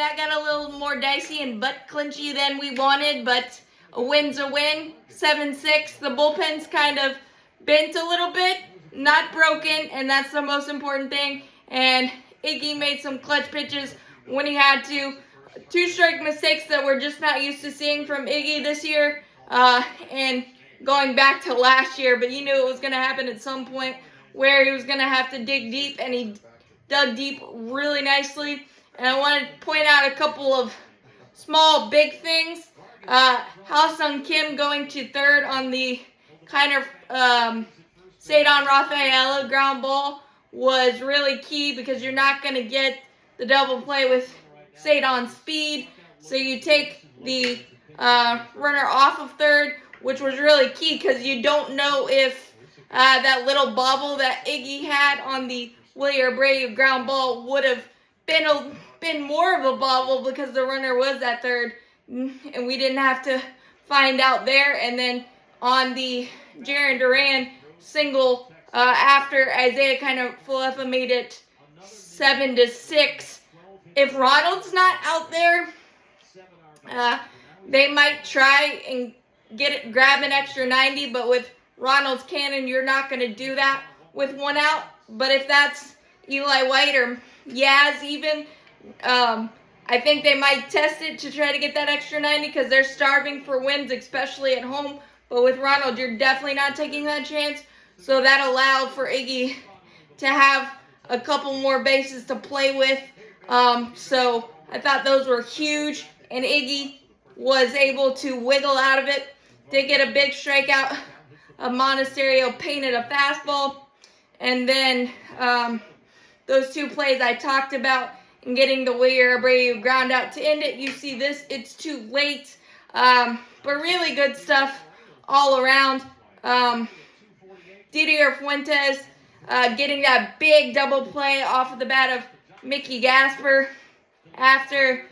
that got a little more dicey and butt clinchy than we wanted, but a win's a win. 7-6. The bullpen's kind of bent a little bit, not broken, and that's the most important thing. And Iggy made some clutch pitches when he had to. 2 strike mistakes that we're just not used to seeing from Iggy this year, and going back to last year, but you knew it was going to happen at some point where he was going to have to dig deep, and he dug deep really nicely. And I want to point out a couple of small, big things. Ha-Seong Kim going to third on the kind of Ceddanne Rafaela ground ball was really key because you're not going to get the double play with Ceddanne's speed. So you take the runner off of third, which was really key because you don't know if that little bobble that Iggy had on the Willie Abreu ground ball would have been more of a bobble because the runner was at third, and we didn't have to find out there. And then on the Jarren Duran single after Isaiah Kiner-Falefa made it 7-6. If Ronald's not out there, they might try and grab an extra 90, but with Ronald's cannon, you're not going to do that with 1 out. But if that's Eli White or Yaz even, I think they might test it to try to get that extra 90 because they're starving for wins, especially at home. But with Ronald, you're definitely not taking that chance. So that allowed for Iggy to have a couple more bases to play with. So I thought those were huge, and Iggy was able to wiggle out of it. Did get a big strikeout. Monasterio painted a fastball, and then those 2 plays I talked about and getting the Willie Abreu ground out to end it. You see this, it's too late, but really good stuff all around. Didier Fuentes getting that big double play off of the bat of Mickey Gasper after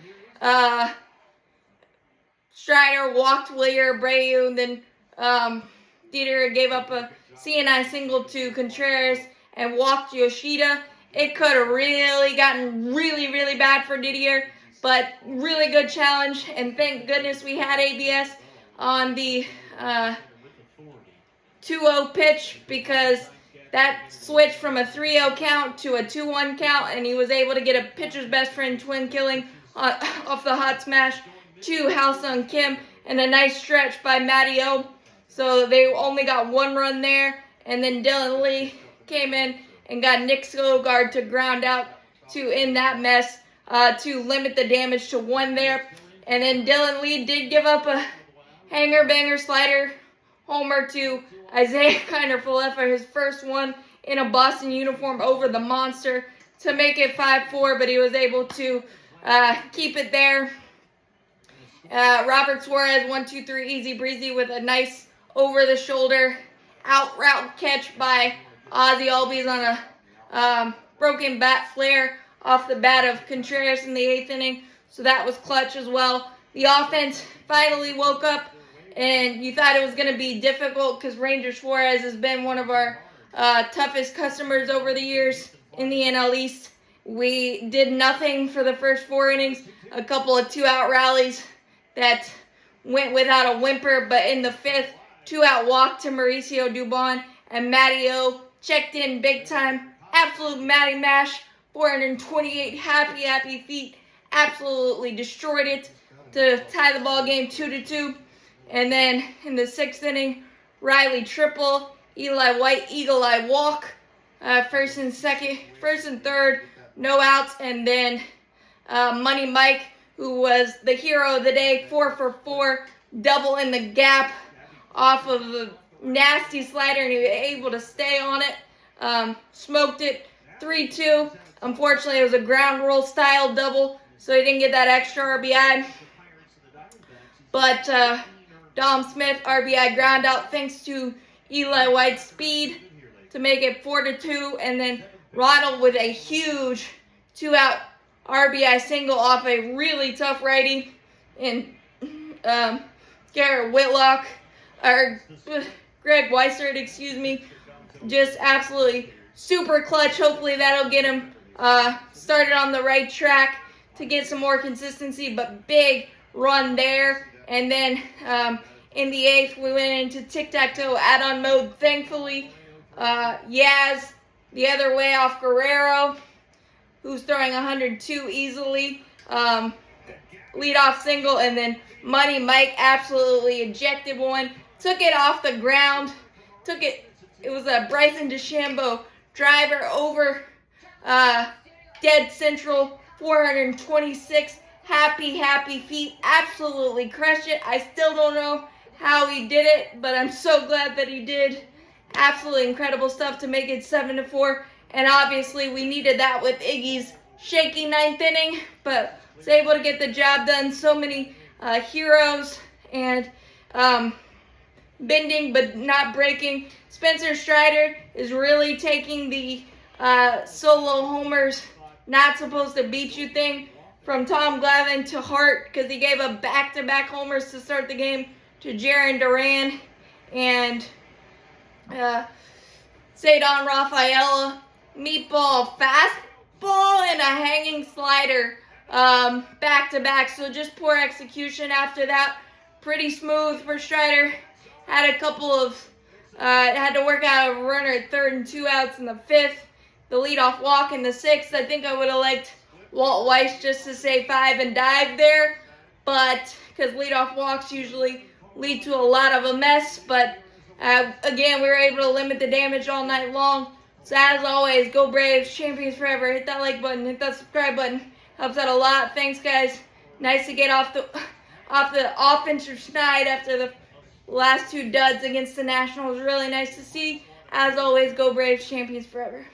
Strider walked Willie Abreu, and then Didier gave up a CNI single to Contreras and walked Yoshida. It could have really gotten really bad for Didier, but really good challenge, and thank goodness we had ABS on the 2-0 pitch because that switched from a 3-0 count to a 2-1 count, and he was able to get a pitcher's best friend twin killing off the hot smash to Ha-Seong Kim, and a nice stretch by Matty O. So they only got 1 run there, and then Dylan Lee came in and got Nick Skogard to ground out to end that mess to limit the damage to 1 there. And then Dylan Lee did give up a hanger-banger slider homer to Isaiah Kiner-Falefa, his first one in a Boston uniform over the monster to make it 5-4, but he was able to keep it there. Robert Suarez, 1-2-3, easy breezy with a nice over-the-shoulder out route catch by Ozzie Albies on a broken bat flare off the bat of Contreras in the 8th inning. So that was clutch as well. The offense finally woke up, and you thought it was going to be difficult because Ranger Suarez has been one of our toughest customers over the years in the NL East. We did nothing for the first 4 innings, a couple of 2-out rallies that went without a whimper, but in the 5th, 2-out walk to Mauricio Dubon, and Matty O checked in big time. Absolute Matty Mash, 428 happy feet, absolutely destroyed it to tie the ball game 2-2. And then in the 6th inning, Riley triple, Eli White eagle eye walk, first and third, no outs, and then Money Mike, who was the hero of the day, 4 for 4, double in the gap off of a nasty slider, and he was able to stay on it. Smoked it 3-2. Unfortunately, it was a ground roll style double, so he didn't get that extra RBI. But Dom Smith RBI ground out thanks to Eli White's speed to make it 4-2, and then Ronald with a huge 2-out RBI single off a really tough righty in Garrett Whitlock, or Greg Weissert, just absolutely super clutch. Hopefully that'll get him started on the right track to get some more consistency, but big run there. And then in the 8th, we went into tic-tac-toe add-on mode. Thankfully, Yaz the other way off Guerrero, who's throwing 102 easily. Leadoff single, and then Money Mike absolutely ejected one. Took it off the ground. It was a Bryson DeChambeau driver over dead central, 426. Happy feet. Absolutely crushed it. I still don't know how he did it, but I'm so glad that he did. Absolutely incredible stuff to make it 7-4. And obviously we needed that with Iggy's shaky 9th inning, but was able to get the job done. So many heroes and bending but not breaking. Spencer Strider is really taking the solo homers, not supposed to beat you thing from Tom Glavine to heart, because he gave a back-to-back homers to start the game to Jarren Duran and Ceddanne Rafaela. Meatball fastball and a hanging slider back-to-back. So just poor execution after that. Pretty smooth for Strider. Had a couple of had to work out a runner at 3rd and 2 outs in the 5th. The leadoff walk in the 6th. I think I would have liked Walt Weiss just to say 5 and dive there, but because leadoff walks usually lead to a lot of a mess. But again, we were able to limit the damage all night long. So as always, go Braves, champions forever. Hit that like button, hit that subscribe button. Helps out a lot. Thanks, guys. Nice to get off the offensive schneid after the last 2 duds against the Nationals. Really nice to see. As always, go Braves, champions forever.